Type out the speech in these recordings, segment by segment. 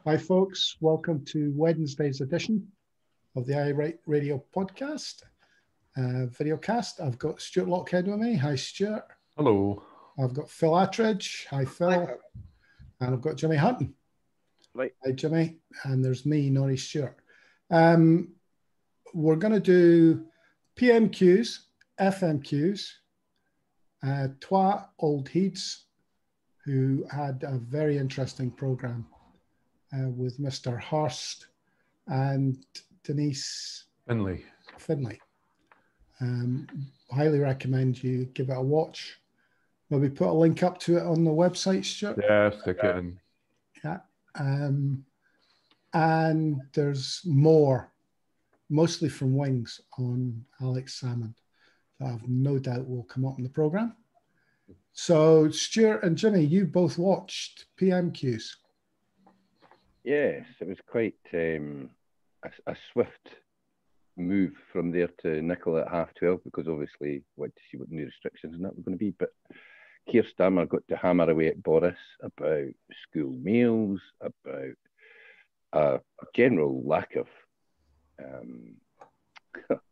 Hi, folks. Welcome to Wednesday's edition of the iRadio podcast, Videocast. I've got Stuart Lockhead with me. Hi, Stuart. Hello. I've got Phil Attridge. Hi, Phil. Hi. And I've got Jimmy Hutton. Right. Hi, Jimmy. And there's me, Norrie Stewart. We're going to do PMQs, FMQs, Twa Auld Heids, who had a very interesting program with Mr. Hirst and Denise Findlay. Highly recommend you give it a watch. Maybe put a link up to it on the website, Stuart. Yeah, stick it in. Yeah. And there's more, mostly from Wings, on Alex Salmond, that I've no doubt will come up in the program. So, Stuart and Jimmy, you both watched PMQs. Yes, it was quite a swift move from there to Nicola at 12:30, because obviously went to see what the new restrictions and that were going to be. But Keir Starmer got to hammer away at Boris about school meals, about a general lack of,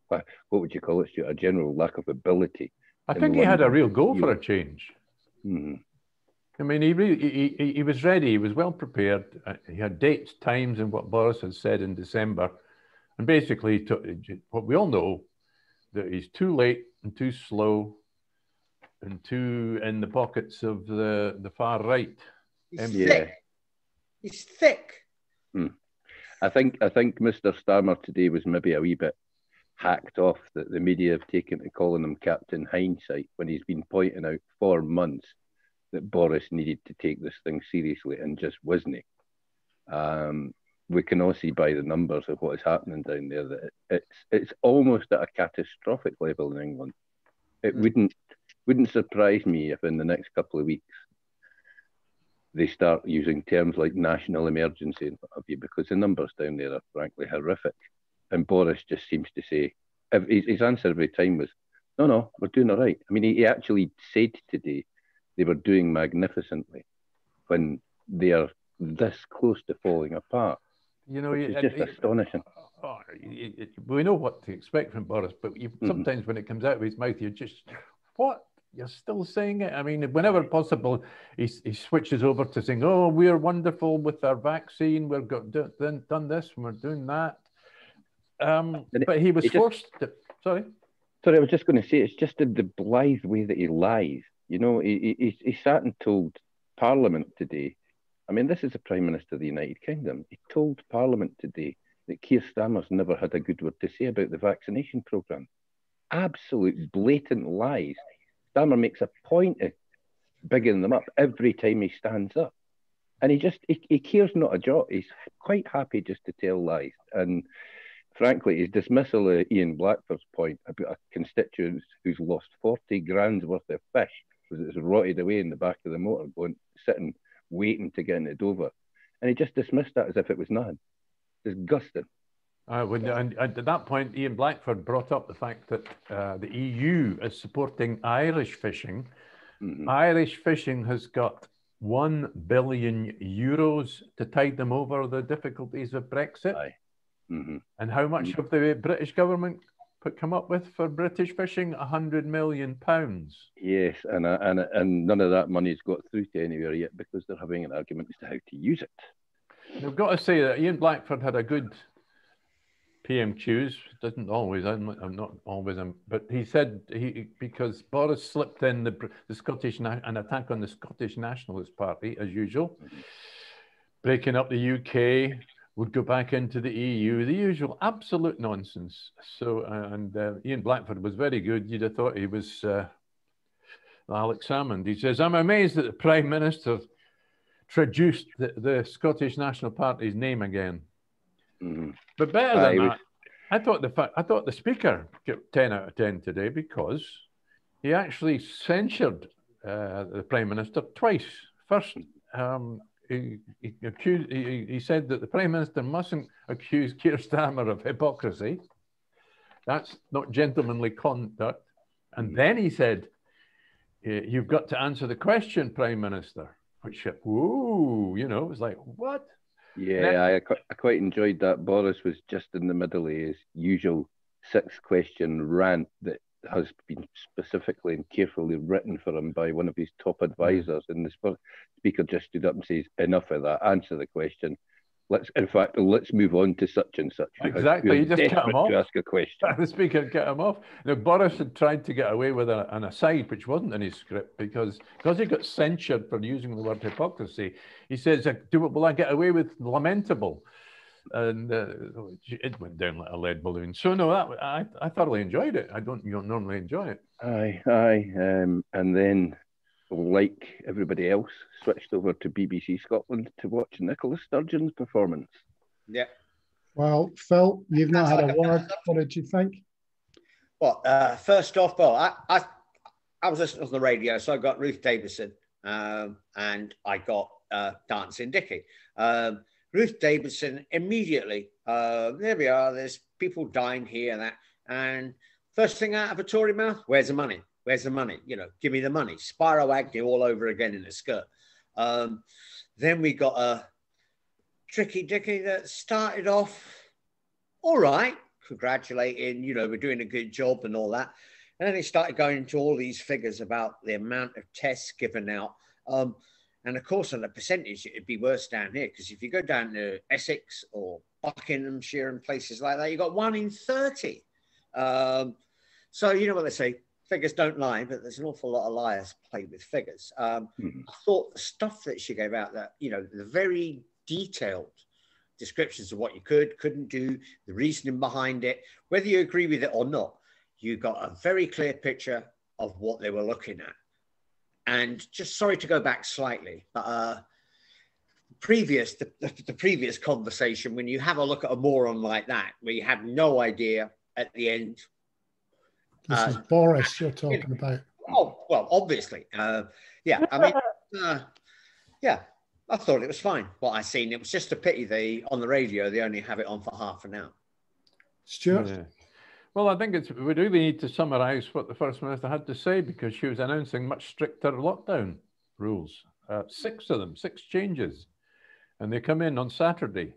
what would you call it, Stuart? A general lack of ability. I think he had a real goal for a change. Mm-hmm. I mean, he was ready. He was well prepared. He had dates, times, and what Boris had said in December. And basically, what we all know, that he's too late and too slow and too in the pockets of the far right. He's thick. He's thick. I think Mr. Starmer today was maybe a wee bit hacked off that the media have taken to calling him Captain Hindsight, when he's been pointing out for months that Boris needed to take this thing seriously and just wasn't he. We can all see by the numbers of what is happening down there that it's almost at a catastrophic level in England. It wouldn't surprise me if in the next couple of weeks they start using terms like national emergency and what have you, because the numbers down there are frankly horrific. And Boris just seems to say, his answer every time was, no, we're doing all right. I mean, he actually said today they were doing magnificently when they are this close to falling apart. You know, it's just astonishing. We know what to expect from Boris, but sometimes when it comes out of his mouth, you just, what? You're still saying it? I mean, whenever possible, he switches over to saying, oh, we're wonderful with our vaccine. We've done this, we're doing that. But he was forced to, sorry, I was just going to say, it's just the blithe way that he lies. You know, he sat and told Parliament today, I mean, this is the Prime Minister of the United Kingdom. He told Parliament today that Keir Starmer's never had a good word to say about the vaccination programme. Absolute blatant lies. Starmer makes a point of bigging them up every time he stands up. And he cares not a jot. He's quite happy just to tell lies. And frankly, his dismissal of Ian Blackford's point about a constituent who's lost 40 grand's worth of fish because it's rotted away in the back of the motor, sitting, waiting to get into Dover. And he just dismissed that as if it was nothing. Disgusting. And at that point, Ian Blackford brought up the fact that the EU is supporting Irish fishing. Mm-hmm. Irish fishing has got €1 billion to tide them over the difficulties of Brexit. Aye. Mm-hmm. And how much have the British government come up with for British fishing? £100 million. Yes, and none of that money's got through to anywhere yet because they're having an argument as to how to use it. I've got to say that Ian Blackford had a good PMQs. Doesn't always. I'm not always. But he said because Boris slipped in the Scottish an attack on the Scottish Nationalist Party as usual, breaking up the UK. Would go back into the EU, the usual absolute nonsense. So, Ian Blackford was very good. You'd have thought he was Alex Salmond. He says, I'm amazed that the Prime Minister traduced the Scottish National Party's name again. Mm-hmm. But better than that, I thought the Speaker got 10 out of 10 today because he actually censured the Prime Minister twice. First, he said that the Prime Minister mustn't accuse Keir Starmer of hypocrisy. That's not gentlemanly conduct. And then he said, you've got to answer the question, Prime Minister. Which, whoa, you know, it was like, what? Yeah, I quite enjoyed that. Boris was just in the middle of his usual 6-question rant that has been specifically and carefully written for him by one of his top advisors. And the speaker just stood up and says, "Enough of that. Answer the question. Let's move on to such and such." Exactly. You just cut him off. To ask a question. The speaker cut him off. Now, Boris had tried to get away with an aside, which wasn't in his script, because he got censured for using the word hypocrisy. He says, "Will I get away with lamentable?" And it went down like a lead balloon. So no, I thoroughly enjoyed it. I don't normally enjoy it. Aye. And then, like everybody else, switched over to BBC Scotland to watch Nicola Sturgeon's performance. Yeah. Well, Phil, you've not had a word. What did you think? Well, first off, I was listening on the radio, so I got Ruth Davidson and I got Dancing Dickie. Ruth Davidson immediately, there we are, there's people dying here and that. And first thing out of a Tory mouth, where's the money? Where's the money? You know, give me the money. Spyro Agnew all over again in the skirt. Then we got a Tricky Dicky that started off all right, congratulating, you know, we're doing a good job and all that. And then he started going into all these figures about the amount of tests given out. And of course, on the percentage, it'd be worse down here, because if you go down to Essex or Buckinghamshire and places like that, you got 1 in 30. So you know what they say, figures don't lie, but there's an awful lot of liars played with figures. I thought the stuff that she gave out, that, you know, the very detailed descriptions of what you couldn't do, the reasoning behind it, whether you agree with it or not, you got a very clear picture of what they were looking at. And just sorry to go back slightly, but the previous conversation, when you have a look at a moron like that, where you have no idea at the end. This is Boris you're talking about. Oh, well, obviously. Yeah, I mean, yeah, I thought it was fine, what I seen. It was just a pity on the radio, they only have it on for half an hour. Stuart? Yeah. Well, I think we really need to summarise what the First Minister had to say, because she was announcing much stricter lockdown rules. 6 of them, 6 changes. And they come in on Saturday.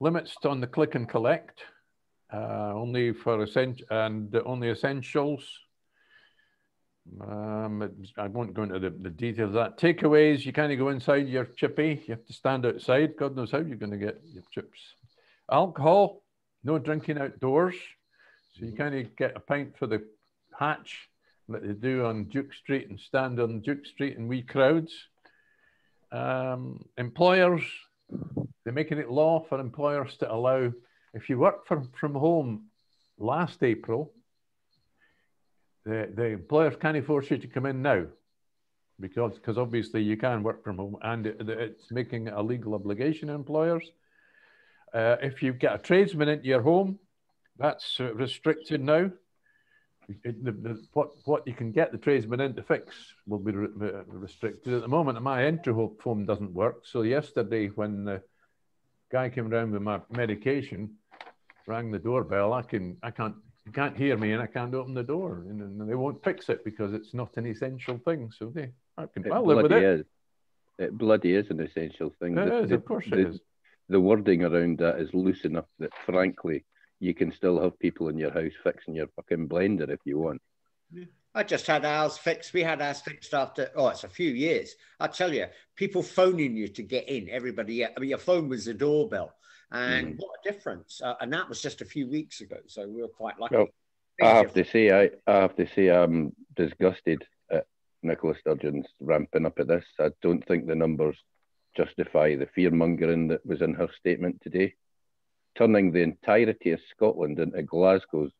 Limits on the click and collect, only for only essentials. I won't go into the details of that. Takeaways, you can't go inside your chippy. You have to stand outside. God knows how you're going to get your chips. Alcohol, no drinking outdoors. So you can't get a pint for the hatch that they do on Duke Street and stand on Duke Street in wee crowds. Employers, they're making it law for employers to allow, if you work from home last April, the employers can't force you to come in now, because obviously you can work from home, and it's making it a legal obligation on employers. If you get a tradesman into your home, that's restricted now. What you can get the tradesman in to fix will be restricted. At the moment, my entry phone doesn't work. So yesterday, when the guy came around with my medication, rang the doorbell, you can't hear me and I can't open the door. And they won't fix it because it's not an essential thing. So I can live with it. It bloody is an essential thing. It is, of course it is. The wording around that is loose enough that, frankly, you can still have people in your house fixing your fucking blender if you want. I just had ours fixed. We had ours fixed after, it's a few years. I tell you, people phoning you to get in, everybody. I mean, your phone was the doorbell. And what a difference. And that was just a few weeks ago. So we were quite lucky. Well, I have to say, I'm disgusted at Nicola Sturgeon's ramping up at this. I don't think the numbers justify the fear-mongering that was in her statement today. Turning the entirety of Scotland into Glasgow's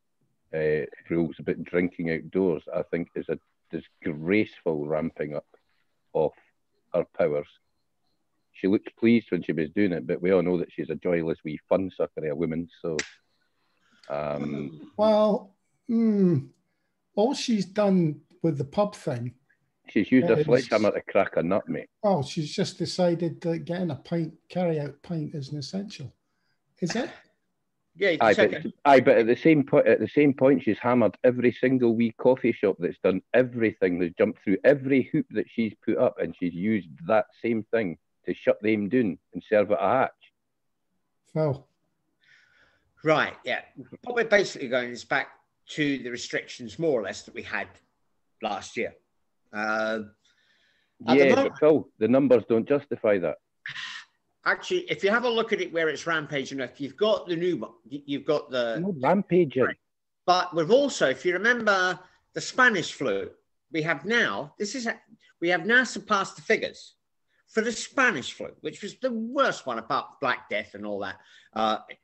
rules about drinking outdoors, I think, is a disgraceful ramping up of her powers. She looked pleased when she was doing it, but we all know that she's a joyless wee fun sucker of a woman. So, well, all she's done with the pub thing, she's used a sledgehammer to crack a nut, mate. Oh, she's just decided that getting a carry-out pint is an essential. Is it? Yeah. But at the same point, she's hammered every single wee coffee shop that's done everything. That's jumped through every hoop that she's put up, and she's used that same thing to shut them down and serve at a hatch. Phil. Right, yeah. What we're basically going is back to the restrictions, more or less, that we had last year. But Phil, the numbers don't justify that. Actually, if you have a look at it where it's rampaging, if you've got the new one, you've got the... No rampaging. But we've also, if you remember the Spanish flu, we have now surpassed the figures for the Spanish flu, which was the worst one apart from Black Death and all that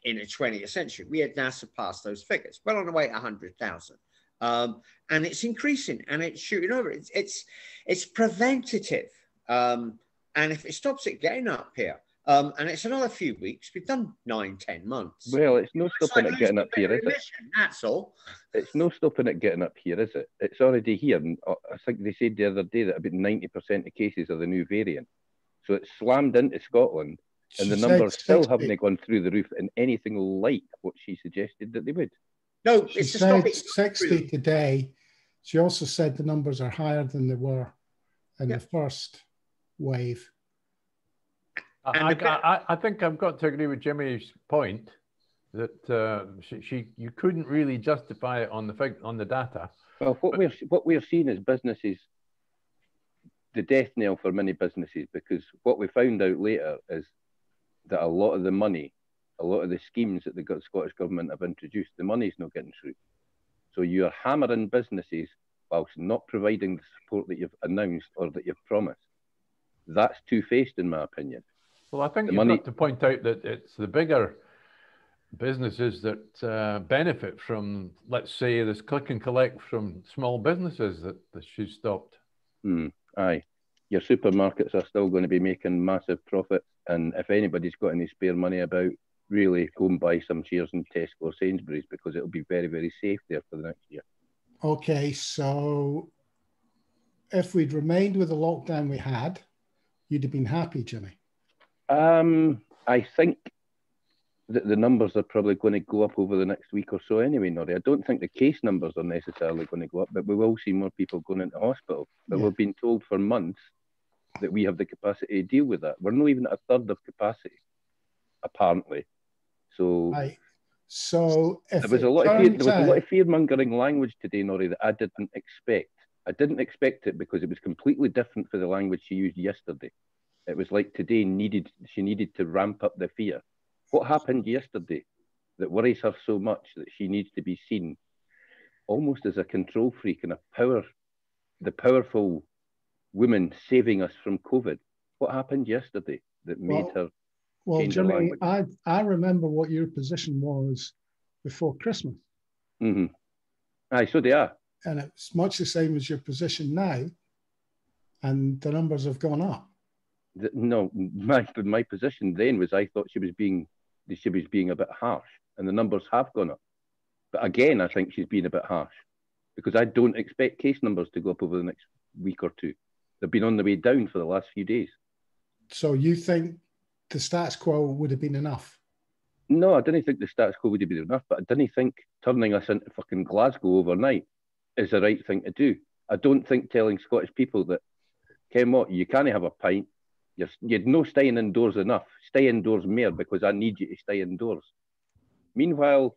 in the 20th century. We had now surpassed those figures, well on the way to 100,000. And it's increasing and it's shooting over. It's preventative. And if it stops it getting up here, and it's another few weeks, we've done 9-10 months. Well, it's no stopping it getting up here, is it? That's all. It's no stopping it getting up here, is it? It's already here. And I think they said the other day that about 90% of cases are the new variant. So it's slammed into Scotland, and the numbers still haven't gone through the roof in anything like what she suggested that they would. No, she said 60 today. She also said the numbers are higher than they were in the first wave. I think I've got to agree with Jimmy's point that you couldn't really justify it on the data. Well, what we're seeing is businesses, the death knell for many businesses, because what we found out later is that a lot of the money, a lot of the schemes that the Scottish Government have introduced, the money's not getting through. So you are hammering businesses whilst not providing the support that you've announced or that you've promised. That's two-faced, in my opinion. Well, I think you've got to point out that it's the bigger businesses that benefit from, let's say, this click and collect from small businesses that she's stopped. Aye. Your supermarkets are still going to be making massive profits. And if anybody's got any spare money about, really go and buy some shares in Tesco or Sainsbury's, because it'll be very, very safe there for the next year. Okay, so if we'd remained with the lockdown we had, you'd have been happy, Jimmy? I think that the numbers are probably going to go up over the next week or so anyway, Norrie. I don't think the case numbers are necessarily going to go up, but we will see more people going into hospital. But we've been told for months that we have the capacity to deal with that. We're not even at a third of capacity, apparently. So, if there was a lot of fear-mongering language today, Norrie, that I didn't expect. I didn't expect it because it was completely different for the language she used yesterday. It was like today she needed to ramp up the fear. What happened yesterday that worries her so much that she needs to be seen almost as a control freak and the powerful woman saving us from COVID? What happened yesterday that made her change her language? I remember what your position was before Christmas. Aye, so they are. And it's much the same as your position now, and the numbers have gone up. No, my position then was I thought she was being a bit harsh, and the numbers have gone up. But again, I think she's being a bit harsh because I don't expect case numbers to go up over the next week or two. They've been on the way down for the last few days. So you think the status quo would have been enough? No, I didn't think the status quo would have been enough, but I didn't think turning us into fucking Glasgow overnight is the right thing to do. I don't think telling Scottish people that, Ken, what, you can't have a pint, you'd no staying indoors enough. Stay indoors more because I need you to stay indoors. Meanwhile,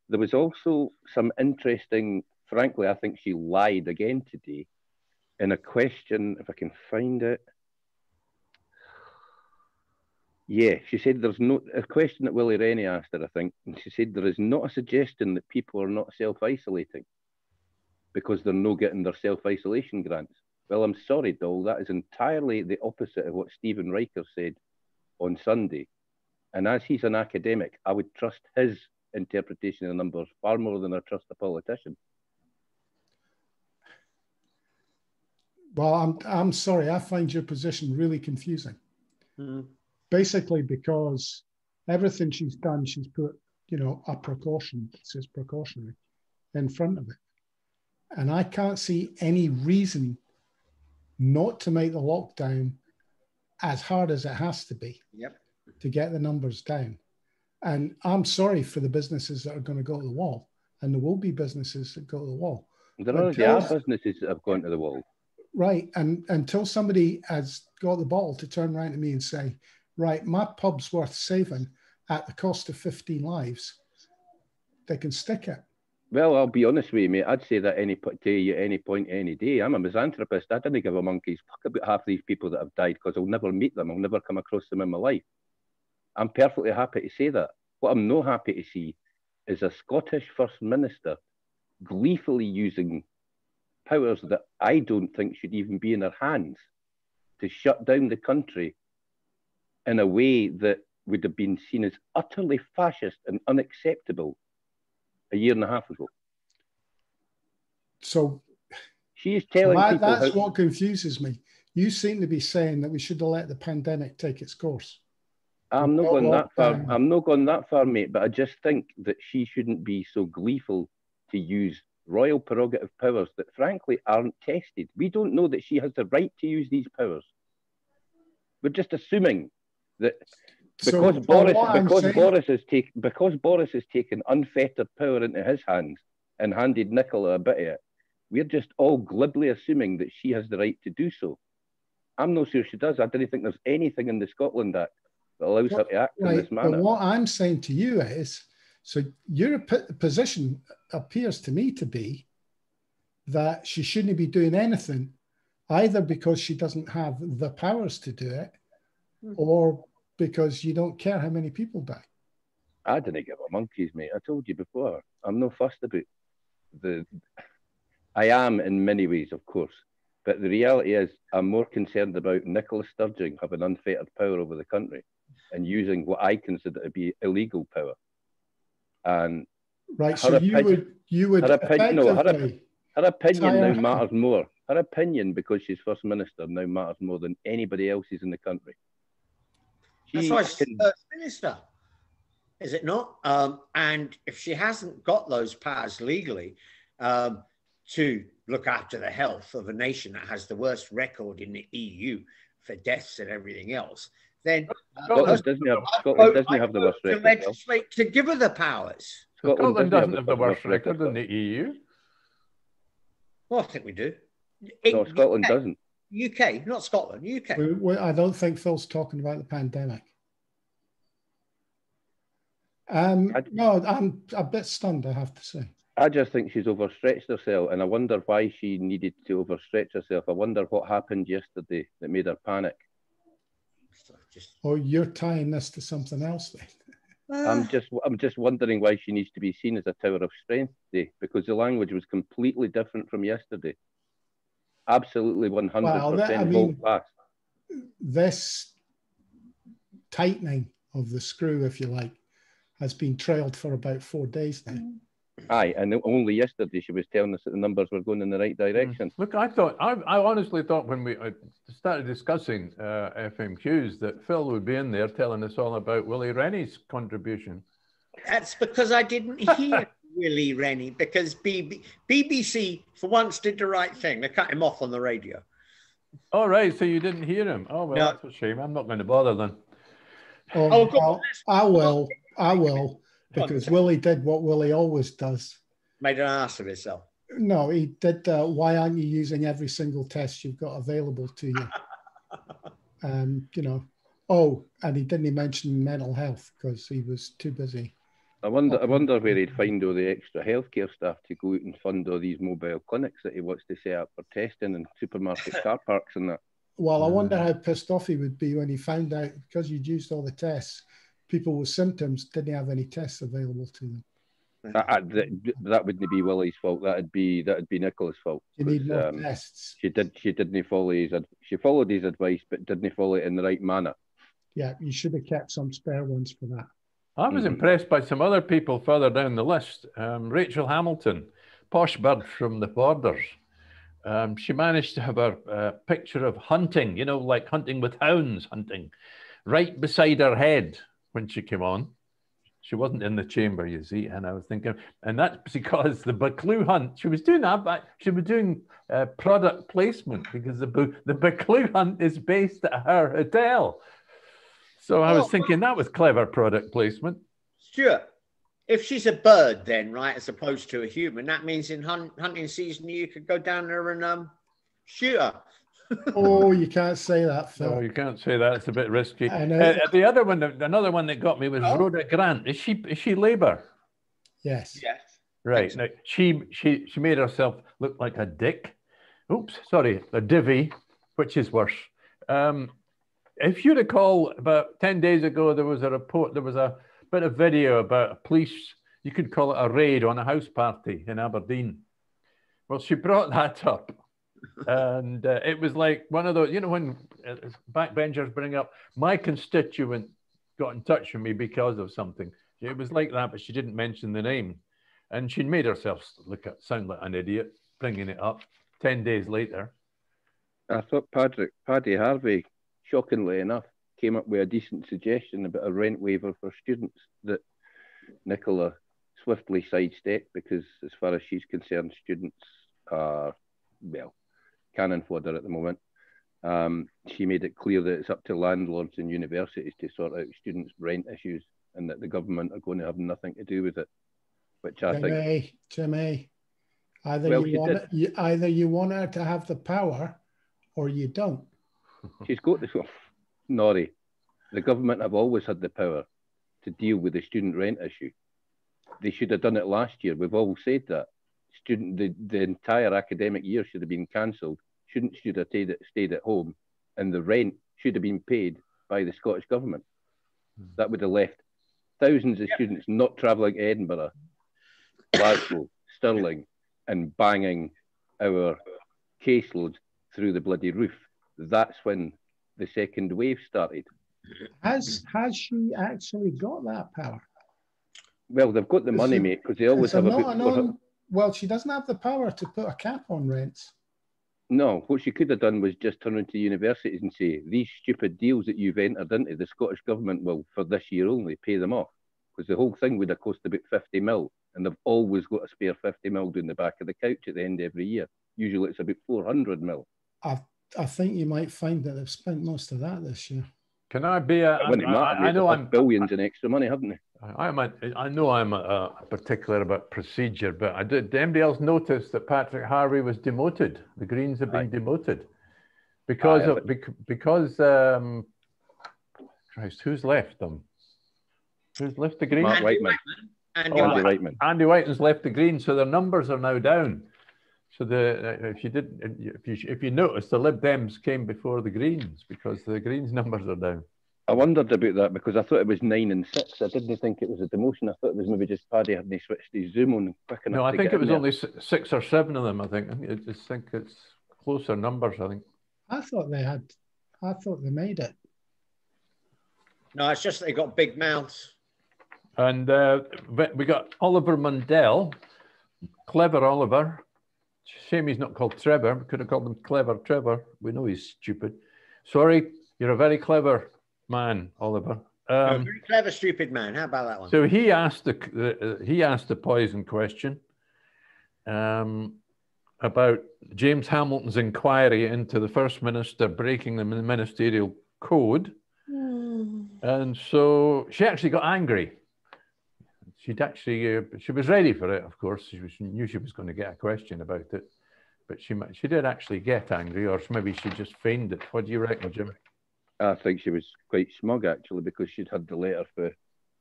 there was also some interesting, frankly, I think she lied again today in a question, if I can find it. Yeah, she said there's a question that Willie Rennie asked her, I think, and she said there is not a suggestion that people are not self-isolating because they're not getting their self-isolation grants. Well, I'm sorry, Dol, that is entirely the opposite of what Stephen Riker said on Sunday. And as he's an academic, I would trust his interpretation of the numbers far more than I trust a politician. Well, I'm sorry, I find your position really confusing. Basically, because everything she's done, she's put, a precaution, it says precautionary, in front of it. And I can't see any reason not to make the lockdown as hard as it has to be to get the numbers down. And I'm sorry for the businesses that are going to go to the wall, and there will be businesses that go to the wall. There already are businesses that have gone to the wall. Right, and until somebody has got the bottle to turn around to me and say, right, my pub's worth saving, at the cost of 15 lives, they can stick it. Well, I'll be honest with you, mate. I'd say that to you at any point, any day. I'm a misanthropist. I didn't give a monkey's fuck about half these people that have died because I'll never meet them. I'll never come across them in my life. I'm perfectly happy to say that. What I'm not happy to see is a Scottish First Minister gleefully using powers that I don't think should even be in her hands to shut down the country in a way that would have been seen as utterly fascist and unacceptable a year and a half ago. So she is telling people that's what confuses me. You seem to be saying that we should have let the pandemic take its course. I'm not going that far. I'm not going that far, mate. But I just think that she shouldn't be so gleeful to use royal prerogative powers that, frankly, aren't tested. We don't know that she has the right to use these powers. We're just assuming that because Boris has taken unfettered power into his hands and handed Nicola a bit of it, we're just all glibly assuming that she has the right to do so. I'm not sure she does. I don't think there's anything in the Scotland Act that allows her to act in this manner. But what I'm saying to you is, so your position appears to me to be that she shouldn't be doing anything, either because she doesn't have the powers to do it, or because you don't care how many people die. I didn't give a monkeys, mate. I told you before. I'm no fussed about I am in many ways, of course. But the reality is I'm more concerned about Nicola Sturgeon having unfettered power over the country and using what I consider to be illegal power. And right, so you would her opinion now matters more. Her opinion, because she's First Minister, now matters more than anybody else's in the country. That's why she's First Minister, is it not? And if she hasn't got those powers legally to look after the health of a nation that has the worst record in the EU for deaths and everything else, then Scotland doesn't have the worst record. To legislate to give her the powers. Scotland doesn't have the worst record in the EU. Well, I think we do. No, Scotland doesn't. UK, not Scotland, UK. I don't think Phil's talking about the pandemic. No, I'm a bit stunned, I have to say. I just think she's overstretched herself, and I wonder why she needed to overstretch herself. I wonder what happened yesterday that made her panic. Oh, you're tying this to something else then? I'm just wondering why she needs to be seen as a tower of strength today, because the language was completely different from yesterday. Absolutely 100% volt pass. This tightening of the screw, if you like, has been trailed for about 4 days now. Aye, and only yesterday she was telling us that the numbers were going in the right direction. Look, I honestly thought when we started discussing FMQs that Phil would be in there telling us all about Willie Rennie's contribution. That's because I didn't hear Willie Rennie, because BBC for once did the right thing. They cut him off on the radio. All right, so you didn't hear him. Oh, well, no. That's a shame. I'm not going to bother then. Well, I will. Because Willie did what Willie always does. Made an ass of himself. No, he did. Why aren't you using every single test you've got available to you? You know. Oh, and he didn't mention mental health because he was too busy. I wonder where he'd find all the extra healthcare staff to go out and fund all these mobile clinics that he wants to set up for testing and supermarket car parks and that. Well, I wonder how pissed off he would be when he found out, because you'd used all the tests, people with symptoms didn't have any tests available to them. That wouldn't be Willie's fault. That'd be Nicola's fault. You need more tests. She didn't follow she followed his advice, but didn't follow it in the right manner. Yeah, you should have kept some spare ones for that. I was impressed by some other people further down the list. Rachel Hamilton, posh bird from the Borders. She managed to have a picture of hunting, you know, like hunting with hounds, hunting, right beside her head when she came on. She wasn't in the chamber, you see, and I was thinking, and that's because the Buccleuch hunt, she was doing that, but she was doing product placement because the Buccleuch hunt is based at her hotel. So I was thinking that was clever product placement. Stuart, if she's a bird then, right, as opposed to a human, that means in hunting season you could go down there and shoot her. Oh, you can't say that, Phil. No, you can't say that. It's a bit risky. I know. The other one, another one that got me was Rhoda Grant. Is she Labour? Yes. Yes. Right. So. Now, she made herself look like a dick. Oops, sorry, a divvy, which is worse. If you recall, about 10 days ago, there was a report, there was a bit of video about a police, you could call it a raid on a house party in Aberdeen. Well, she brought that up. And it was like one of those, you know, when backbenchers bring up, my constituent got in touch with me because of something. It was like that, but she didn't mention the name. And she made herself sound like an idiot, bringing it up 10 days later. I thought Paddy Harvey, shockingly enough, came up with a decent suggestion about a rent waiver for students that Nicola swiftly sidestepped because, as far as she's concerned, students are, well, cannon fodder at the moment. She made it clear that it's up to landlords and universities to sort out students' rent issues and that the government are going to have nothing to do with it, which I think... Jimmy, either Well, you want her to have the power or you don't. She's got this... Nori, the government have always had the power to deal with the student rent issue. They should have done it last year. We've all said that. The entire academic year should have been cancelled. Students should have stayed at home, and the rent should have been paid by the Scottish government. That would have left thousands of students not travelling to Edinburgh, Glasgow, Stirling, and banging our caseloads through the bloody roof. That's when the second wave started. Has she actually got that power? Well, they've got the money, mate, because they always have Well, she doesn't have the power to put a cap on rents. No, what she could have done was just turn into universities and say, these stupid deals that you've entered into, the Scottish government will, for this year only, pay them off. Because the whole thing would have cost about 50 mil, and they've always got a spare 50 mil down the back of the couch at the end of every year. Usually it's about 400 mil. I think you might find that they've spent most of that this year. Can I be I know I'm billions in extra money, haven't they? I know I'm particular about procedure, but did anybody else notice that Patrick Harvey was demoted? The Greens have been demoted because Christ, who's left them? Who's left the Greens? Mark Whiteman. Andy Whiteman. Andy Whiteman's left the Greens, so their numbers are now down. So if you notice, the Lib Dems came before the Greens because the Greens numbers are down. I wondered about that because I thought it was 9 and 6. I didn't think it was a demotion. I thought it was maybe just Paddy hadn't switched his Zoom on quick enough. No, I think it was only 6 or 7 of them. I just think it's closer numbers. I think. I thought they made it. No, it's just they got big mouths. And we got Oliver Mundell, clever Oliver. Shame he's not called Trevor. We could have called him Clever Trevor. We know he's stupid. Sorry, you're a very clever man, Oliver. You're a very clever, stupid man. How about that one? So he asked the poison question about James Hamilton's inquiry into the First Minister breaking the ministerial code. And so she actually got angry. She was ready for it, of course. She knew she was going to get a question about it. But she did actually get angry, or maybe she just feigned it. What do you reckon, Jim? I think she was quite smug, actually, because she'd had the letter for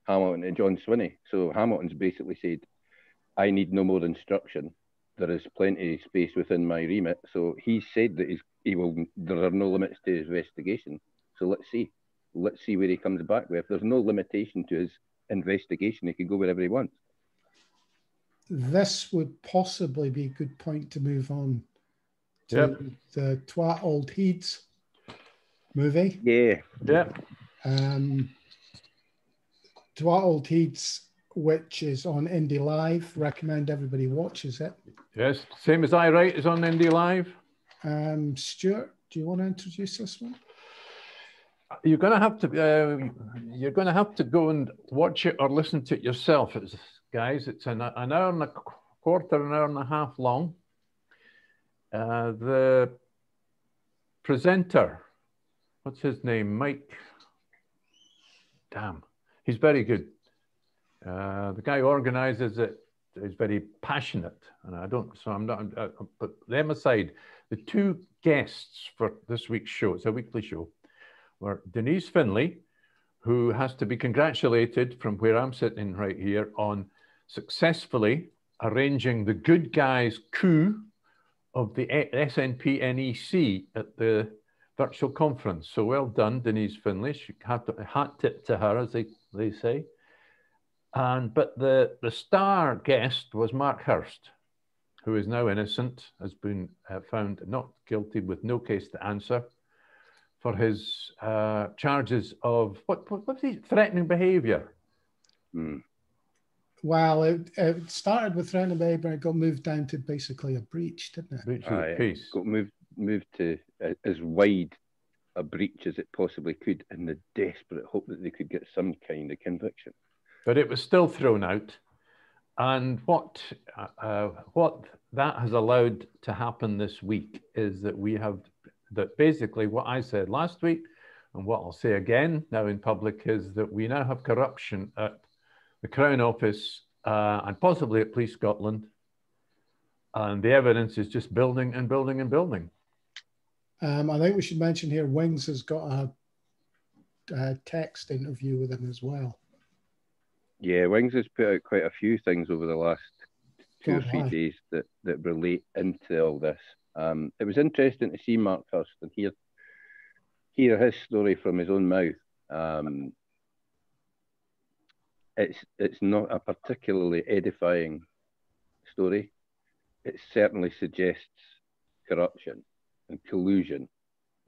Hamilton and John Swinney. So Hamilton's basically said, I need no more instruction. There is plenty of space within my remit. So he said that there are no limits to his investigation. So let's see. Let's see where he comes back with. If there's no limitation to his investigation, he can go wherever he wants. This would possibly be a good point to move on to the Twa Auld Heids movie. Yeah. Twa Auld Heids, which is on Indie Live. Recommend everybody watches it. Yes, same as I Write is on Indie Live. Stuart, do you want to introduce this one? You're going to have to go and watch it or listen to it yourself, guys. It's an hour and a quarter, an hour and a half long. The presenter, what's his name? Mike. Damn, he's very good. The guy who organizes it is very passionate, and I'm not. But them aside, the two guests for this week's show, it's a weekly show, were Denise Findlay, who has to be congratulated from where I'm sitting right here on successfully arranging the good guys coup of the SNP NEC at the virtual conference. So well done, Denise Findlay. She had a hat tip to her, as they say. But the star guest was Mark Hirst, who is now innocent, has been found not guilty with no case to answer for his charges of, what was he, threatening behaviour? Well, it started with threatening behaviour, it got moved down to basically a breach, didn't it? Breach of the peace. Got moved to as wide a breach as it possibly could in the desperate hope that they could get some kind of conviction. But it was still thrown out. And what that has allowed to happen this week is that we have, that basically what I said last week and what I'll say again now in public is that we now have corruption at the Crown Office and possibly at Police Scotland. And the evidence is just building and building and building. I think we should mention here, Wings has got a text interview with him as well. Yeah, Wings has put out quite a few things over the last 2 or 3 days that relate into all this. It was interesting to see Mark Hirst and hear his story from his own mouth. It's not a particularly edifying story. It certainly suggests corruption and collusion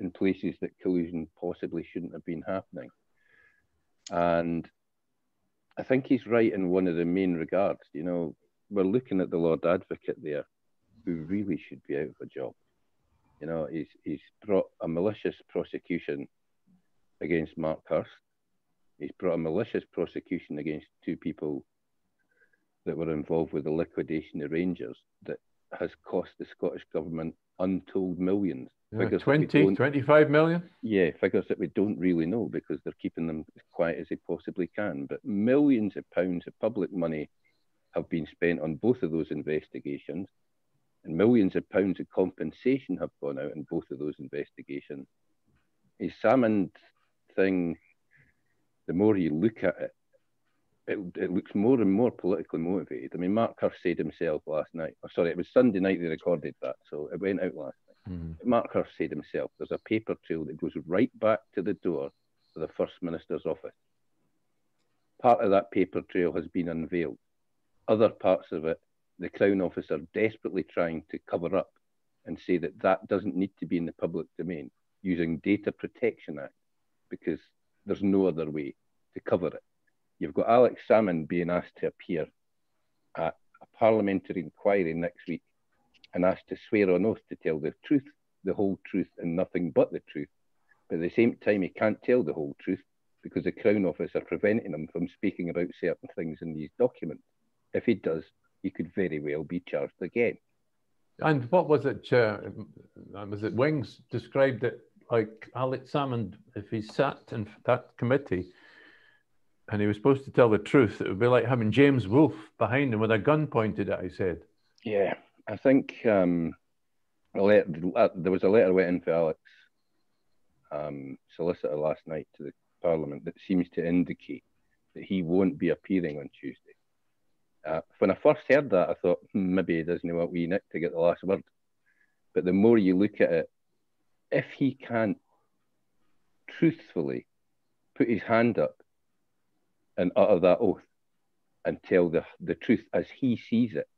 in places that collusion possibly shouldn't have been happening. And I think he's right in one of the main regards. You know, we're looking at the Lord Advocate there, who really should be out of a job. You know, he's brought a malicious prosecution against Mark Hirst. He's brought a malicious prosecution against 2 people that were involved with the liquidation of Rangers that has cost the Scottish Government untold millions. Yeah, 25 million? Yeah, figures that we don't really know because they're keeping them as quiet as they possibly can. But millions of pounds of public money have been spent on both of those investigations, and millions of pounds of compensation have gone out in both of those investigations. A Salmond thing, the more you look at it, it looks more and more politically motivated. I mean, Mark Hirst said himself last night, it was Sunday night they recorded that, so it went out last night. Mark Hirst said himself, there's a paper trail that goes right back to the door of the First Minister's office. Part of that paper trail has been unveiled. Other parts of it, the Crown Office are desperately trying to cover up and say that doesn't need to be in the public domain using Data Protection Act because there's no other way to cover it. You've got Alex Salmond being asked to appear at a parliamentary inquiry next week and asked to swear on oath to tell the truth, the whole truth, and nothing but the truth. But at the same time, he can't tell the whole truth because the Crown Office are preventing him from speaking about certain things in these documents. If he does, he could very well be charged again. And what was it? Was it Wings described it like Alex Salmond, if he sat in that committee and he was supposed to tell the truth, it would be like having James Wolfe behind him with a gun pointed at his head. Yeah, I think there was a letter went in for Alex, solicitor last night to the Parliament that seems to indicate that he won't be appearing on Tuesday. When I first heard that, I thought, maybe he doesn't want wee Nick to get the last word. But the more you look at it, if he can't truthfully put his hand up and utter that oath and tell the truth as he sees it,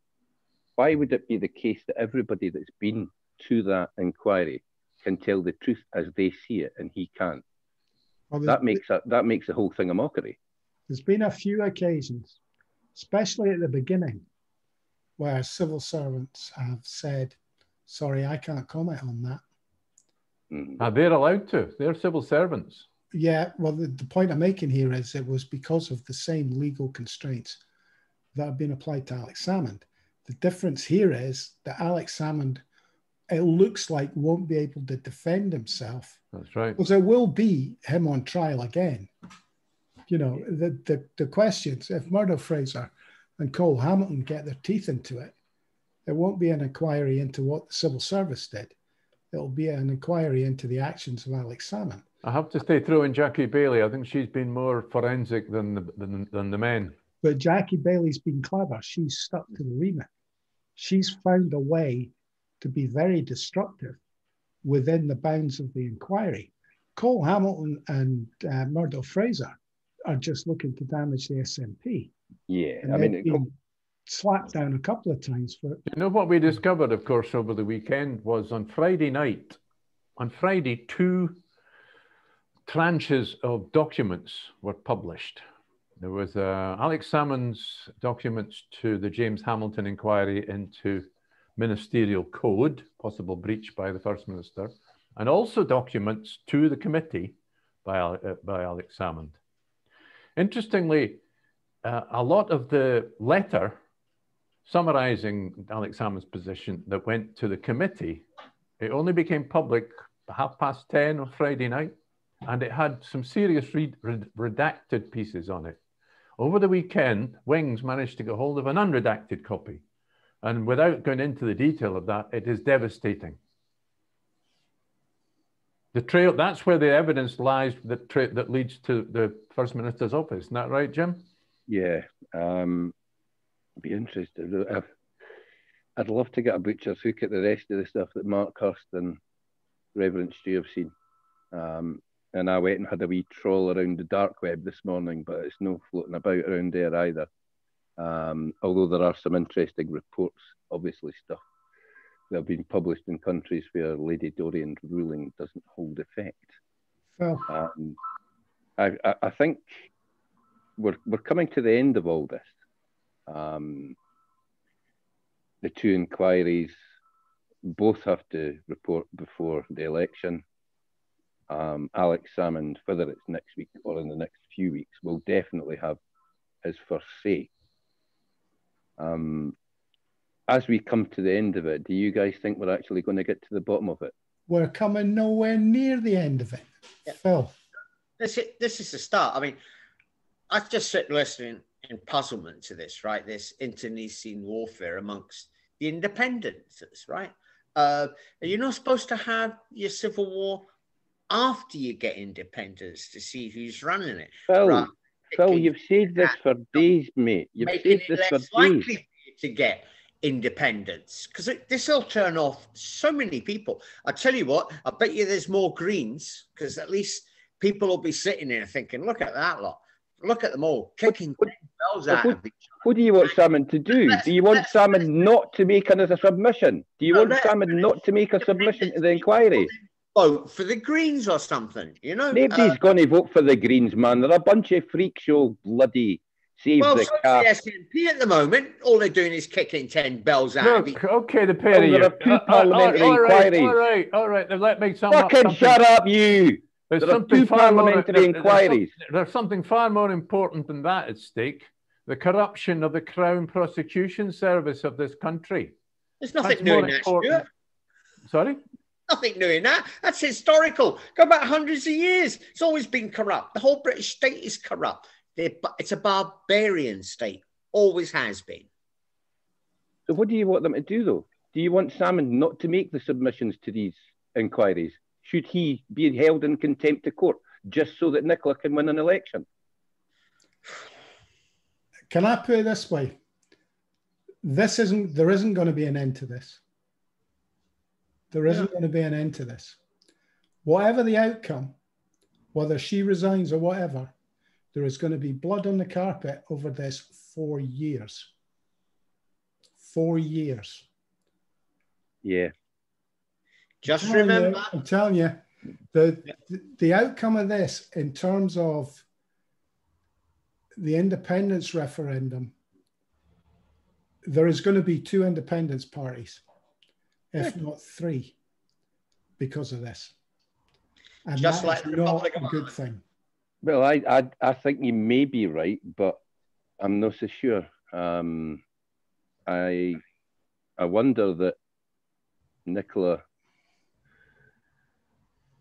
why would it be the case that everybody that's been to that inquiry can tell the truth as they see it and he can't? Well, that makes the whole thing a mockery. There's been a few occasions, especially at the beginning, where civil servants have said, sorry, I can't comment on that. They're allowed to. They're civil servants. Yeah, well, the point I'm making here is it was because of the same legal constraints that have been applied to Alex Salmond. The difference here is that Alex Salmond, it looks like, won't be able to defend himself. That's right. Because it will be him on trial again. You know, the questions, if Murdo Fraser and Cole Hamilton get their teeth into it, it won't be an inquiry into what the civil service did. it'll be an inquiry into the actions of Alex Salmond. I have to stay through in Jackie Bailey. I think she's been more forensic than the men. But Jackie Bailey's been clever. She's stuck to the remit. She's found a way to be very destructive within the bounds of the inquiry. Cole Hamilton and Murdo Fraser are just looking to damage the SNP. Yeah, And I mean, been slapped down a couple of times for it. You know what we discovered, of course, over the weekend was on Friday night. On Friday, 2 tranches of documents were published. There was Alex Salmond's documents to the James Hamilton inquiry into ministerial code, possible breach by the First Minister, and also documents to the committee by Alex Salmond. Interestingly, a lot of the letter summarising Alex Salmond's position that went to the committee, it only became public 10:30 on Friday night, and it had some serious redacted pieces on it. Over the weekend, Wings managed to get hold of an unredacted copy. And without going into the detail of that, it is devastating. The trail, that's where the evidence lies that leads to the First Minister's office. Isn't that right, Jim? Yeah. I'd be interested. I'd love to get a butcher's hook at the rest of the stuff that Mark Hirst and Reverend Stu have seen. And I went and had a wee trawl around the dark web this morning, but it's no floating about around there either. Although there are some interesting reports, obviously stuff that have been published in countries where Lady Dorian's ruling doesn't hold effect. Well, I think we're coming to the end of all this. The 2 inquiries both have to report before the election. Alex Salmond, whether it's next week or in the next few weeks, will definitely have his first say. As we come to the end of it, do you guys think we're actually going to get to the bottom of it? We're coming nowhere near the end of it. Yeah. Phil. This is the start. I mean, I've just sit listening in puzzlement to this, right? This internecine warfare amongst the independents, right? You're not supposed to have your civil war after you get independence to see who's running it. Phil, right? Phil, you've said this for days, mate. You've said this for days. Likely for you to get independence, because this will turn off so many people. I tell you what, I bet you there's more Greens, because at least people will be sitting there thinking, look at that lot. Look at them all kicking bells out of each other. What do you want Salmond to do? Do you want Salmond not to make another submission? Do you want Salmond not to make a submission to the inquiry? Vote for the Greens or something, you know? Nobody's going to vote for the Greens, man. They're a bunch of freak show bloody save the cat. The SNP at the moment, all they're doing is kicking 10 bells out. Look, okay, the pair of you. There are 2 parliamentary inquiries. All right. Let me sum up. Fucking shut up, you. There are 2 parliamentary inquiries. There's something far more important than that at stake. The corruption of the Crown Prosecution Service of this country. There's nothing new in that, Stuart. Sorry? Nothing new in that. That's historical. Go back hundreds of years. It's always been corrupt. The whole British state is corrupt. It's a barbarian state. Always has been. So what do you want them to do, though? Do you want Salmond not to make the submissions to these inquiries? Should he be held in contempt of court just so that Nicola can win an election? Can I put it this way? There isn't going to be an end to this. There isn't going to be an end to this. Whatever the outcome, whether she resigns or whatever, there is going to be blood on the carpet over this for years. 4 years. Yeah. Just remember. I'm telling you, the outcome of this in terms of the independence referendum, there is going to be 2 independence parties, if not 3, because of this. And just that like is the not Republic a of good Ireland. thing. Well, I think you may be right, but I'm not so sure. I wonder that Nicola,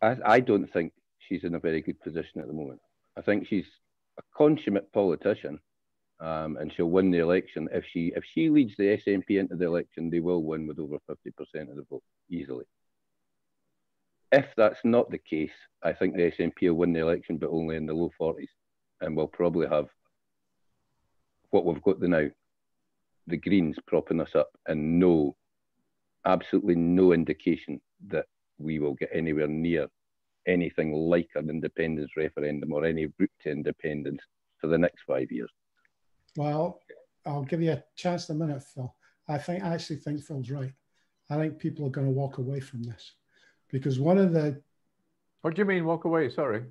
I don't think she's in a very good position at the moment. I think she's a consummate politician, and she'll win the election. If she leads the SNP into the election, they will win with over 50% of the vote easily. if that's not the case, I think the SNP will win the election, but only in the low 40s. And we'll probably have what we've got now, the Greens propping us up, and absolutely no indication that we will get anywhere near anything like an independence referendum or any route to independence for the next 5 years. Well, I'll give you a chance in a minute, Phil. I actually think Phil's right. I think people are going to walk away from this because one of the... What do you mean walk away? Sorry.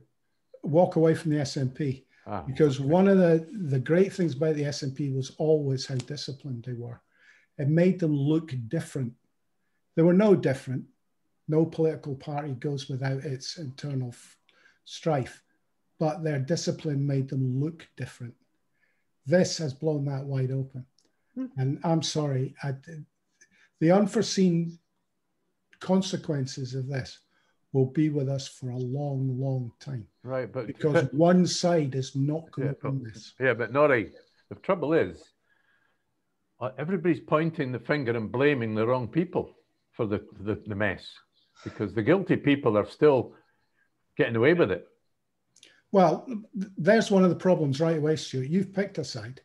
Walk away from the SNP. Because one of the great things about the SNP was always how disciplined they were. It made them look different. They were no different. No political party goes without its internal strife, but their discipline made them look different. This has blown that wide open. And I'm sorry, the unforeseen consequences of this will be with us for a long, long time. Right, but because one side is not going to win this. Yeah, but Norrie, the trouble is, everybody's pointing the finger and blaming the wrong people for the mess, because the guilty people are still getting away with it. Well, there's one of the problems right away, Stuart. You've picked a side.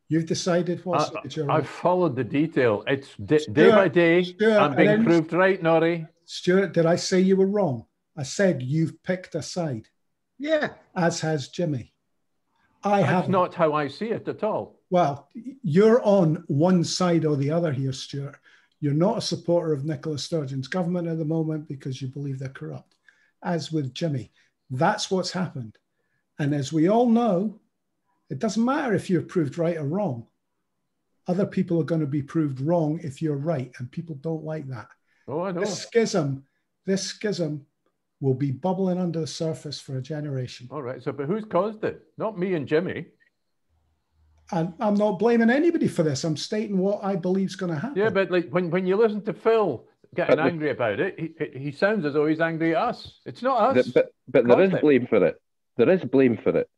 You've decided what side you're on. I've followed the detail. It's day by day. Stuart, I'm being proved right, Norrie. Stuart, did I say you were wrong? I said you've picked a side. Yeah. As has Jimmy. That's not how I see it at all. Well, you're on one side or the other here, Stuart. You're not a supporter of Nicola Sturgeon's government at the moment because you believe they're corrupt. As with Jimmy, that's what's happened. And as we all know, it doesn't matter if you're proved right or wrong. Other people are going to be proved wrong if you're right, and people don't like that. Oh, I know. This schism will be bubbling under the surface for a generation. All right, but who's caused it? Not me and Jimmy. And I'm not blaming anybody for this. I'm stating what I believe is going to happen. Yeah, but like when you listen to Phil getting angry about it, he sounds as though he's angry at us. It's not us. But there is blame for it. There is blame for it.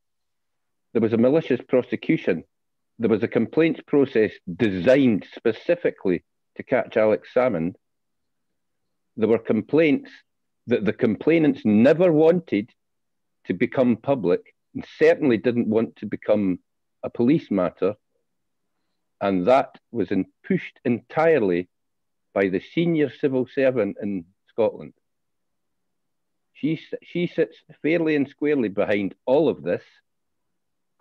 There was a malicious prosecution. There was a complaints process designed specifically to catch Alex Salmond. There were complaints that the complainants never wanted to become public and certainly didn't want to become a police matter. And that was pushed entirely by the senior civil servant in Scotland. She sits fairly and squarely behind all of this,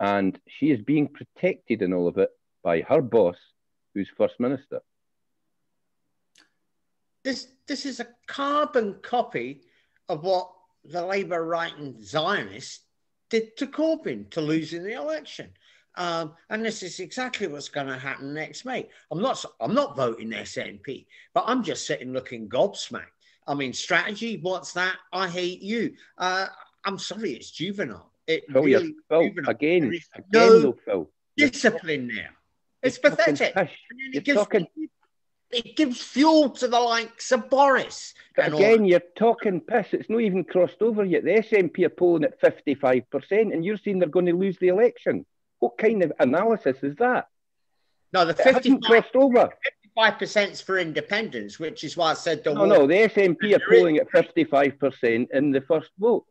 and she is being protected in all of it by her boss, who's First Minister. This is a carbon copy of what the Labour right-and Zionists did to Corbyn to losing the election. And this is exactly what's going to happen next May. I'm not voting SNP, but I'm just sitting looking gobsmacked. I mean, strategy, what's that? I hate you. I'm sorry, it's juvenile. Phil, juvenile. Again, no Phil. Discipline there. It's pathetic. It gives fuel to the likes of Boris. Again, you're talking piss. It's not even crossed over yet. The SNP are polling at 55%, and you're saying they're going to lose the election. What kind of analysis is that? No, the 55% is for independence, which is why I said the No, the SNP are polling at 55% in the first vote.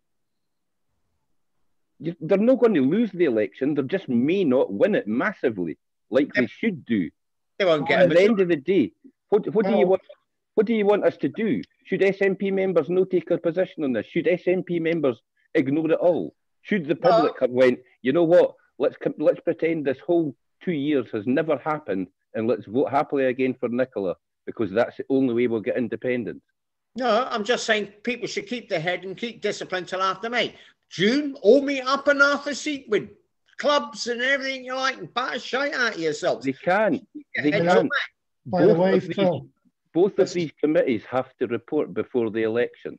They're not going to lose the election. They just may not win it massively, like they should do. They won't get at the end of the day, what do you want us to do? Should SNP members not take a position on this? Should SNP members ignore it all? Should the public have went, you know what? Let's pretend this whole 2 years has never happened, and let's vote happily again for Nicola, because that's the only way we'll get independence. No, I'm just saying people should keep their head and keep discipline till after May. June, all meet up in Arthur Seat with clubs and everything you like and batter shite out of yourselves. They can't. By the way, Phil, both of these committees have to report before the election.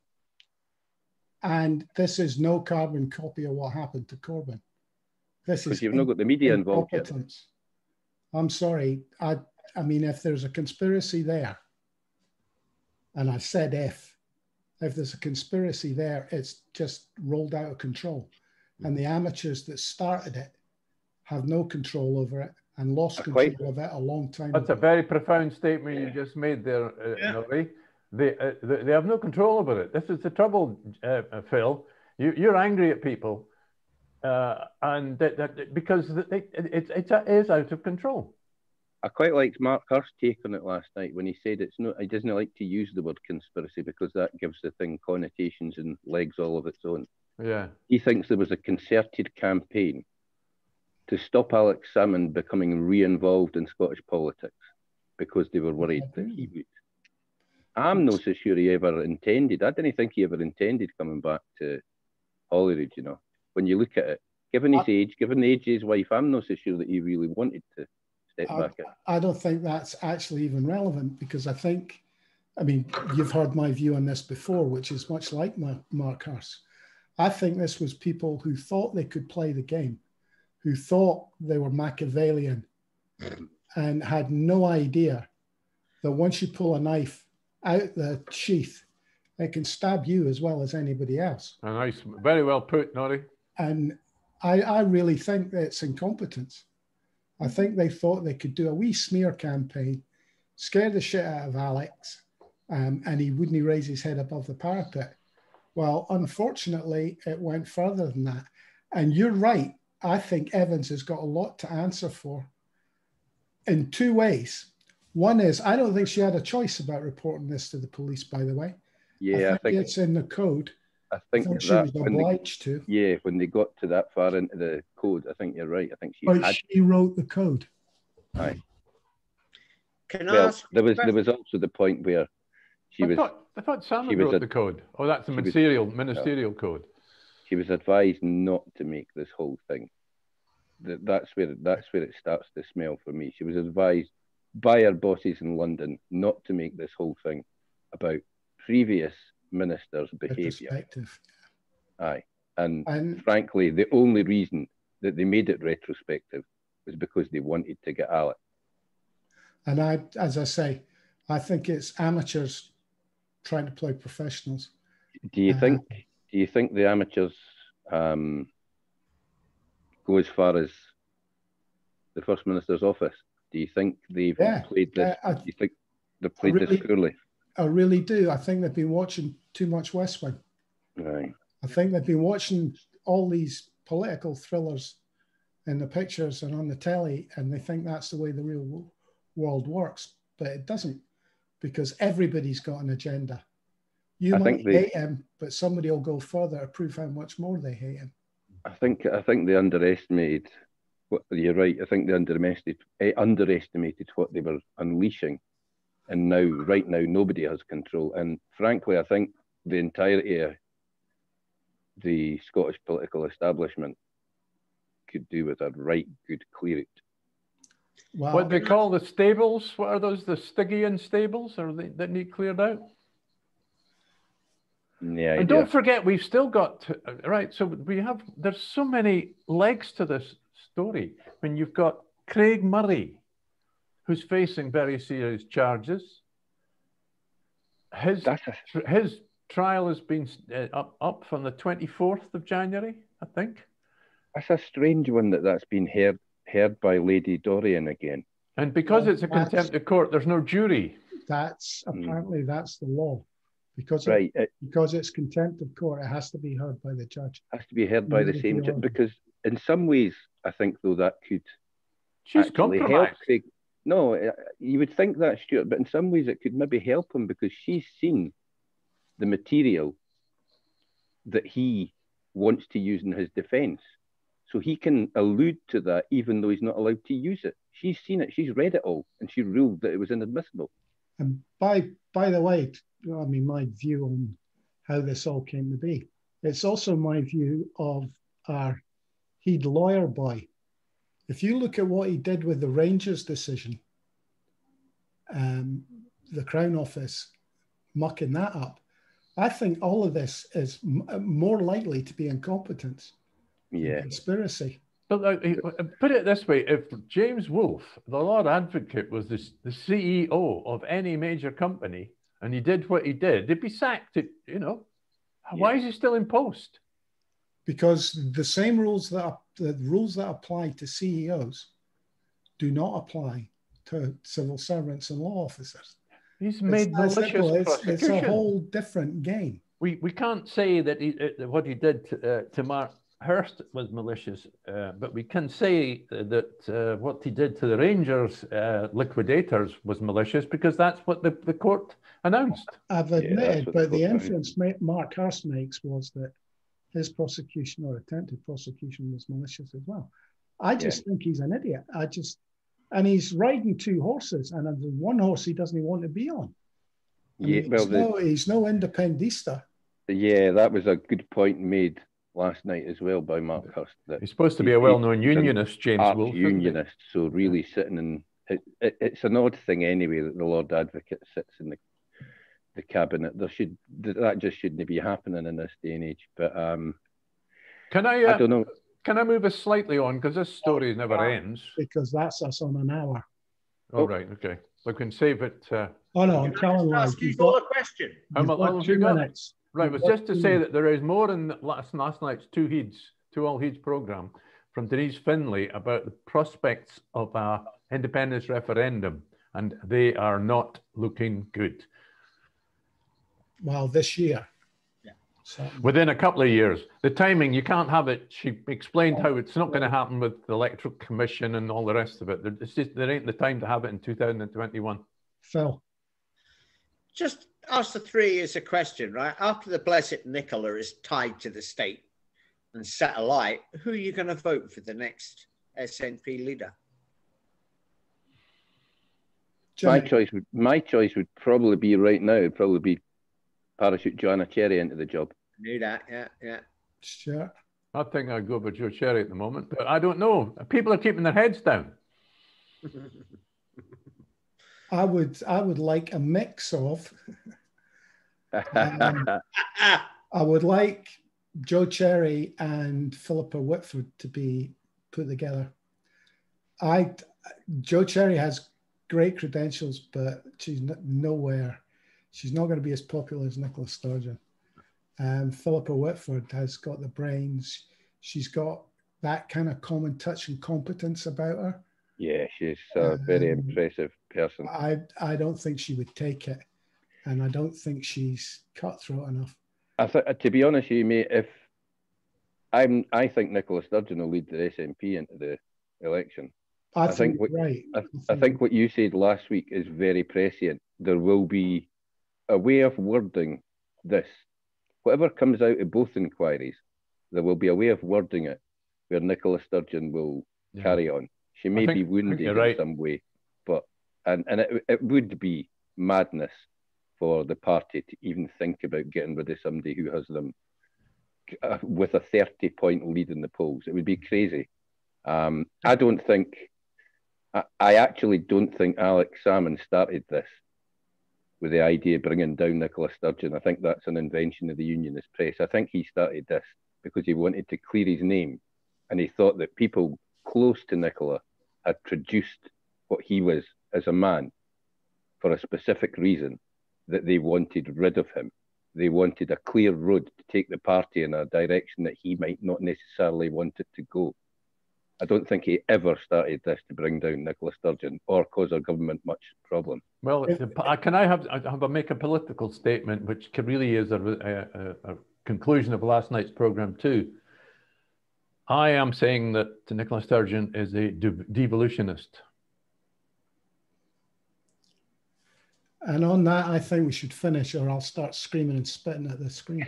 And this is no carbon copy of what happened to Corbyn. This is you've not got the media involved yet. I'm sorry. I mean, if there's a conspiracy there, and I said if there's a conspiracy there, it's just rolled out of control. And the amateurs that started it have no control over it and lost control of it a long time ago. That's a very profound statement you just made there, Norrie. they have no control over it. This is the trouble, Phil. You're angry at people, and because it is out of control. I quite liked Mark Hirst's take on it last night when he said it's not. He doesn't like to use the word conspiracy because that gives the thing connotations and legs all of its own. Yeah. He thinks there was a concerted campaign to stop Alex Salmond becoming re-involved in Scottish politics because they were worried that he would. I'm not so sure he ever intended. I didn't think he ever intended coming back to Holyrood, you know. When you look at it, given his age, given the age of his wife, I'm not so sure that he really wanted to step back in. I don't think that's actually even relevant because I think, I mean, you've heard my view on this before, which is much like Mark Hirst. I think this was people who thought they could play the game, who thought they were Machiavellian and had no idea that once you pull a knife out the sheath, it can stab you as well as anybody else. Nice, very well put, Norrie. And I really think that it's incompetence. I think they thought they could do a wee smear campaign, scare the shit out of Alex, and he wouldn't raise his head above the parapet. Well, unfortunately, it went further than that. And you're right. I think Evans has got a lot to answer for in two ways. One is, I don't think she had a choice about reporting this to the police, by the way. Yeah, I think it's in the code. I think she was obliged to. Yeah, when they got to that far into the code, I think you're right. I think she wrote the code. Aye. Can I ask? There was also the point where I thought Salmond wrote the code. Oh, that's the ministerial code. She was advised not to make this whole thing. That's where it starts to smell for me. She was advised by her bosses in London not to make this whole thing about previous ministers' behaviour. Aye. And frankly, the only reason that they made it retrospective was because they wanted to get Alex. And as I say, I think it's amateurs trying to play professionals. Do you think the amateurs go as far as the First Minister's office? Do you think they've played this? Do you think they've played this poorly? I really do. I think they've been watching too much West Wing. Right. I think they've been watching all these political thrillers in the pictures and on the telly, and they think that's the way the real world works. But it doesn't, because everybody's got an agenda. You might hate him, but somebody will go further to prove how much more they hate him. I think they underestimated. You're right. I think they underestimated what they were unleashing, and right now, nobody has control. And frankly, I think the entirety of the Scottish political establishment could do with a right good clear out. Wow. What they call the stables? What are those? The Stygian stables, or that need cleared out? Yeah. And don't forget, we've still got right. So there's so many legs to this story. When you've got Craig Murray, who's facing very serious charges. His trial has been up from the 24th of January, I think. That's a strange one that's been heard by Lady Dorian again. And because it's a contempt of court, there's no jury. Apparently that's the law. Because it's contempt of court, it has to be heard by the judge. Has to be heard by the same judge. Because in some ways, I think, though, that could compromised. Help Craig. No, you would think that, Stuart, but in some ways it could maybe help him because she's seen the material that he wants to use in his defence. So he can allude to that even though he's not allowed to use it. She's seen it, she's read it all, and she ruled that it was inadmissible. And by the way, I mean, my view on how this all came to be, it's also my view of our head lawyer boy. If you look at what he did with the Rangers decision, the Crown Office mucking that up, I think all of this is more likely to be incompetence than conspiracy. But put it this way, if James Wolfe, the Lord Advocate, was the CEO of any major company and he did what he did, they'd be sacked. Why is he still in post? Because the same rules that apply to CEOs do not apply to civil servants and law officers. He's made malicious prosecution. It's a whole different game. We can't say that what he did to Mark Hirst was malicious, but we can say that what he did to the Rangers liquidators was malicious because that's what the court announced. I've admitted, but the inference Mark Hirst makes was that his prosecution or attempted prosecution was malicious as well. I just think he's an idiot. And he's riding two horses, and there's one horse he doesn't want to be on. He's no independista. Yeah, that was a good point made last night as well by Mark Hirst. That he's supposed to be a well-known unionist, James Wolfe. Unionist, so really sitting in it's an odd thing anyway that the Lord Advocate sits in the cabinet. That just shouldn't be happening in this day and age. But I don't know. Can I move us slightly on because this story never ends? Because that's us on an hour. Oh, right, okay. We can save it. Oh no, I'm telling you. Ask you for a question. How much 2 minutes? Right, it was just to say that there is more in last night's Twa Auld Heids programme from Denise Findlay about the prospects of a independence referendum, and they are not looking good. Well, this year. Yeah. Within a couple of years. The timing, you can't have it. She explained how it's not going to happen with the Electoral Commission and all the rest of it. It's just, there ain't the time to have it in 2021. Phil. Just ask the 3 years a question, right? After the Blessed Nicola is tied to the state and set alight, who are you going to vote for the next SNP leader? My choice would probably be right now. It'd probably be parachute Joanna Cherry into the job. I knew that, yeah. Sure. I think I'd go for Joe Cherry at the moment, but I don't know. People are keeping their heads down. I would like a mix of. I would like Joe Cherry and Philippa Whitford to be put together. Joe Cherry has great credentials, but she's nowhere. She's not going to be as popular as Nicola Sturgeon. Philippa Whitford has got the brains. She's got that kind of common touch and competence about her. Yeah, she's a very impressive person. I don't think she would take it, and I don't think she's cutthroat enough. To be honest with you, mate, I think Nicola Sturgeon will lead the SNP into the election. I think what you said last week is very prescient. There will be a way of wording this. Whatever comes out of both inquiries, there will be a way of wording it where Nicola Sturgeon will carry on. She may be wounded in some way, but and it would be madness for the party to even think about getting rid of somebody who has them with a 30-point lead in the polls. It would be crazy. I actually don't think Alex Salmond started this with the idea of bringing down Nicola Sturgeon. I think that's an invention of the unionist press. I think he started this because he wanted to clear his name, and he thought that people close to Nicola had produced what he was as a man for a specific reason, that they wanted rid of him. They wanted a clear road to take the party in a direction that he might not necessarily want it to go. I don't think he ever started this to bring down Nicola Sturgeon or cause our government much problem. Well, can I make a political statement, which really is a conclusion of last night's programme too? I am saying that Nicola Sturgeon is a devolutionist. And on that, I think we should finish, or I'll start screaming and spitting at the screen.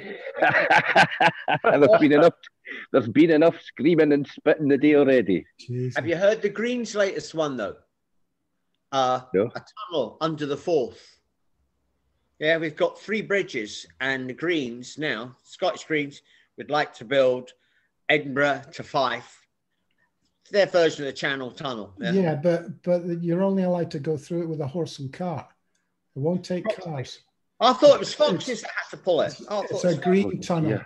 There's been enough screaming and spitting the day already. Jesus. Have you heard the Greens' latest one, though? No. A tunnel under the Forth. Yeah, we've got 3 bridges, and the Greens now, Scottish Greens, would like to build Edinburgh to Fife. Their version of the Channel Tunnel. Yeah, but you're only allowed to go through it with a horse and cart. It won't take cars. I thought it was foxes that had to pull it. It's a green tunnel. Yeah.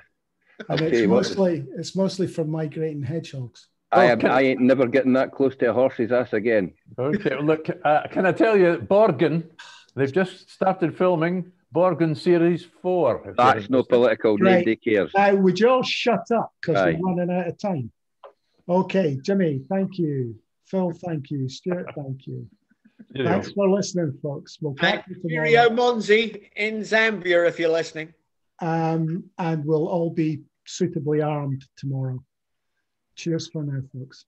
And it's mostly for migrating hedgehogs. I ain't never getting that close to a horse's ass again. Okay, well, look, can I tell you, Borgen, they've just started filming Borgen Series 4. That's no political, nobody cares. Would you all shut up, because we're running out of time. Okay, Jimmy, thank you. Phil, thank you. Stuart, thank you. Thanks for listening, folks. We'll catch you tomorrow. Cheerio, Monzi in Zambia, if you're listening. And we'll all be suitably armed tomorrow. Cheers for now, folks.